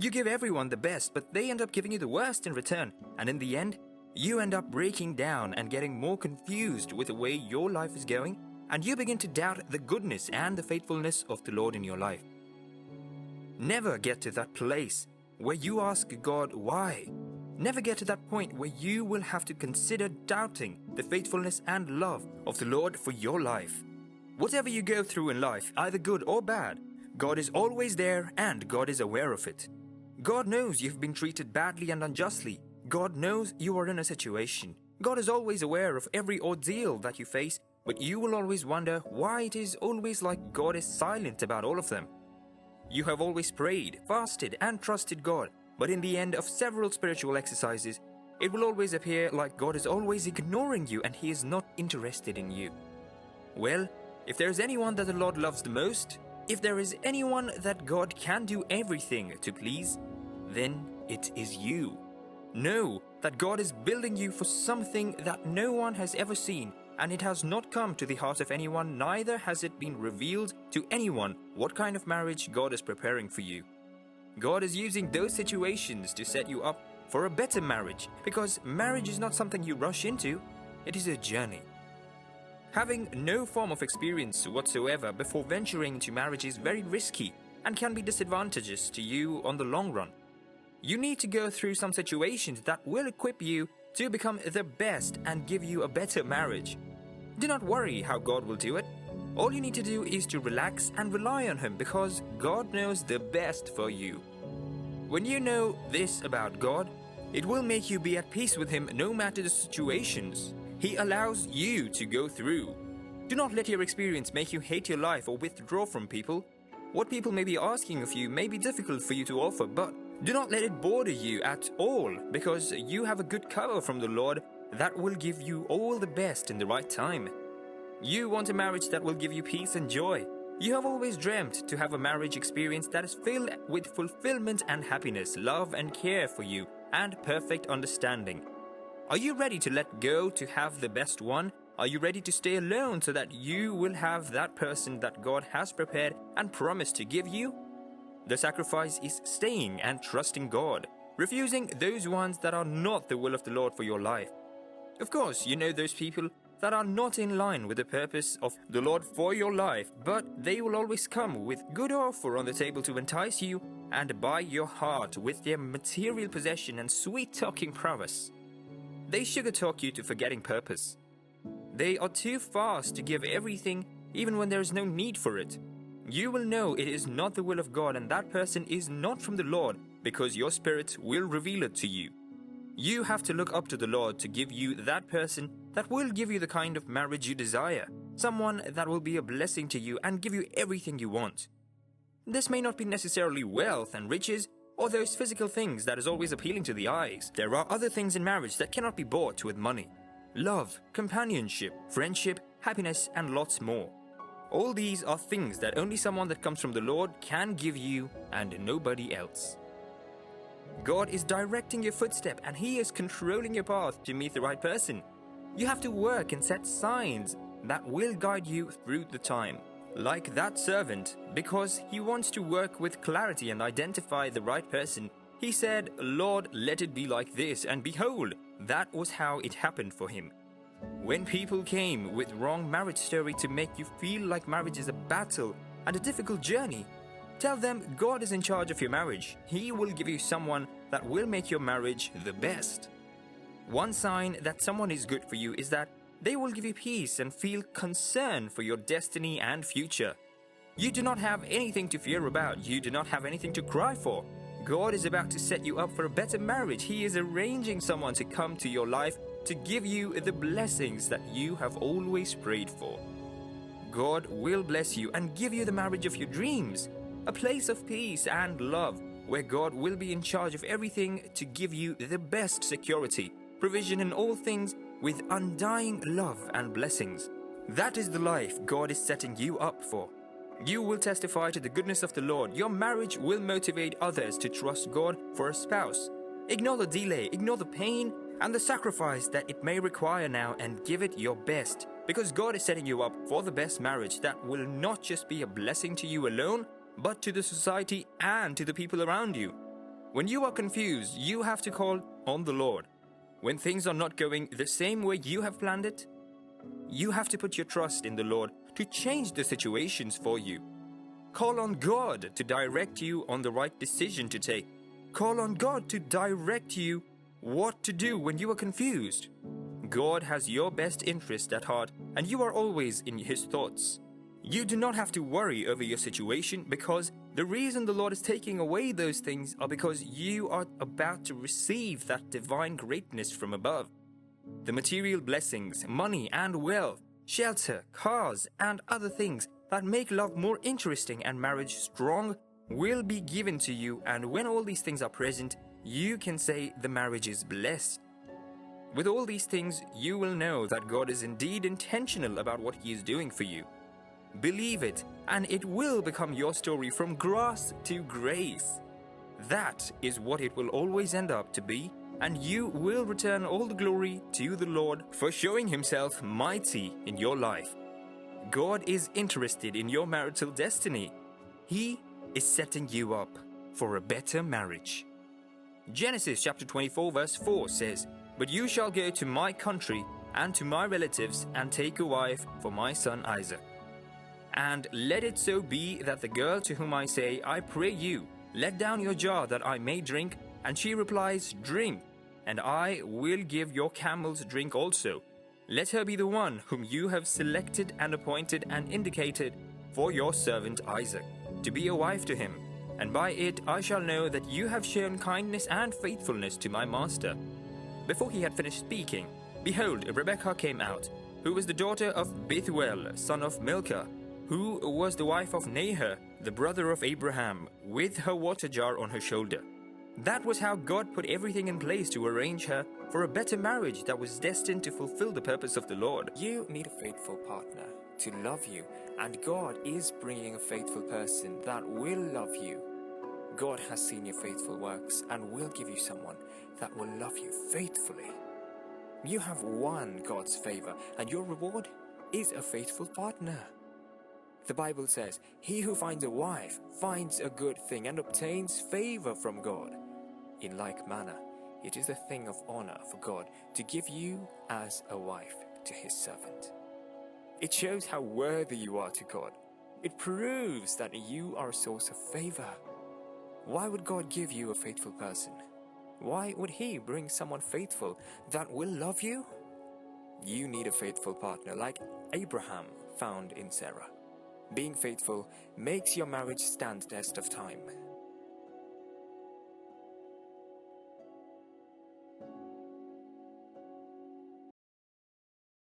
You give everyone the best, but they end up giving you the worst in return, and in the end, you end up breaking down and getting more confused with the way your life is going, and you begin to doubt the goodness and the faithfulness of the Lord in your life. Never get to that place where you ask God why. Never get to that point where you will have to consider doubting the faithfulness and love of the Lord for your life. Whatever you go through in life, either good or bad, God is always there and God is aware of it. God knows you've been treated badly and unjustly. God knows you are in a situation. God is always aware of every ordeal that you face, but you will always wonder why it is always like God is silent about all of them. You have always prayed, fasted, and trusted God, but in the end of several spiritual exercises, it will always appear like God is always ignoring you and He is not interested in you. Well, if there is anyone that the Lord loves the most, if there is anyone that God can do everything to please, then it is you. Know that God is building you for something that no one has ever seen, and it has not come to the heart of anyone, neither has it been revealed to anyone what kind of marriage God is preparing for you. God is using those situations to set you up for a better marriage, because marriage is not something you rush into, it is a journey. Having no form of experience whatsoever before venturing into marriage is very risky and can be disadvantageous to you on the long run. You need to go through some situations that will equip you to become the best and give you a better marriage. Do not worry how God will do it. All you need to do is to relax and rely on Him, because God knows the best for you. When you know this about God, it will make you be at peace with Him no matter the situations He allows you to go through. Do not let your experience make you hate your life or withdraw from people. What people may be asking of you may be difficult for you to offer, but do not let it bother you at all, because you have a good cover from the Lord that will give you all the best in the right time. You want a marriage that will give you peace and joy. You have always dreamt to have a marriage experience that is filled with fulfillment and happiness, love and care for you, and perfect understanding. Are you ready to let go to have the best one? Are you ready to stay alone so that you will have that person that God has prepared and promised to give you? The sacrifice is staying and trusting God, refusing those ones that are not the will of the Lord for your life. Of course, you know those people that are not in line with the purpose of the Lord for your life, but they will always come with good offer on the table to entice you and buy your heart with their material possession and sweet-talking prowess. They sugar-talk you to forgetting purpose. They are too fast to give everything, even when there is no need for it. You will know it is not the will of God and that person is not from the Lord, because your spirit will reveal it to you. You have to look up to the Lord to give you that person that will give you the kind of marriage you desire, someone that will be a blessing to you and give you everything you want. This may not be necessarily wealth and riches, or those physical things that is always appealing to the eyes. There are other things in marriage that cannot be bought with money. Love, companionship, friendship, happiness, and lots more. All these are things that only someone that comes from the Lord can give you and nobody else. God is directing your footstep and He is controlling your path to meet the right person. You have to work and set signs that will guide you through the time. Like that servant, because he wants to work with clarity and identify the right person, he said, "Lord, let it be like this," and behold, that was how it happened for him. When people came with wrong marriage story to make you feel like marriage is a battle and a difficult journey, tell them God is in charge of your marriage. He will give you someone that will make your marriage the best. One sign that someone is good for you is that they will give you peace and feel concern for your destiny and future. You do not have anything to fear about. You do not have anything to cry for. God is about to set you up for a better marriage. He is arranging someone to come to your life to give you the blessings that you have always prayed for. God will bless you and give you the marriage of your dreams, a place of peace and love, where God will be in charge of everything to give you the best security, provision in all things, with undying love and blessings. That is the life God is setting you up for. You will testify to the goodness of the Lord. Your marriage will motivate others to trust God for a spouse. Ignore the delay, ignore the pain, and the sacrifice that it may require now, and give it your best, because God is setting you up for the best marriage that will not just be a blessing to you alone, but to the society and to the people around you. When you are confused, you have to call on the Lord. When things are not going the same way you have planned it, you have to put your trust in the Lord to change the situations for you. Call on God to direct you on the right decision to take. Call on God to direct you what to do when you are confused. God has your best interest at heart, and you are always in His thoughts. You do not have to worry over your situation, because the reason the Lord is taking away those things are because you are about to receive that divine greatness from above. The material blessings, money and wealth, shelter, cars, and other things that make love more interesting and marriage strong will be given to you, and when all these things are present, you can say the marriage is blessed. With all these things, you will know that God is indeed intentional about what He is doing for you. Believe it, and it will become your story from grass to grace. That is what it will always end up to be, and you will return all the glory to the Lord for showing Himself mighty in your life. God is interested in your marital destiny. He is setting you up for a better marriage. Genesis chapter 24 verse 4 says, "But you shall go to my country and to my relatives and take a wife for my son Isaac. And let it so be that the girl to whom I say, I pray you, let down your jar that I may drink, and she replies, drink, and I will give your camels drink also. Let her be the one whom you have selected and appointed and indicated for your servant Isaac, to be a wife to him. And by it I shall know that you have shown kindness and faithfulness to my master." Before he had finished speaking, behold, Rebekah came out, who was the daughter of Bethuel, son of Milcah, who was the wife of Nahor, the brother of Abraham, with her water jar on her shoulder. That was how God put everything in place to arrange her for a better marriage that was destined to fulfill the purpose of the Lord. You need a faithful partner to love you, and God is bringing a faithful person that will love you. God has seen your faithful works and will give you someone that will love you faithfully. You have won God's favor, and your reward is a faithful partner. The Bible says, "He who finds a wife finds a good thing and obtains favor from God." In like manner, it is a thing of honor for God to give you as a wife to His servant. It shows how worthy you are to God. It proves that you are a source of favor. Why would God give you a faithful person? Why would He bring someone faithful that will love you? You need a faithful partner like Abraham found in Sarah. Being faithful makes your marriage stand the test of time.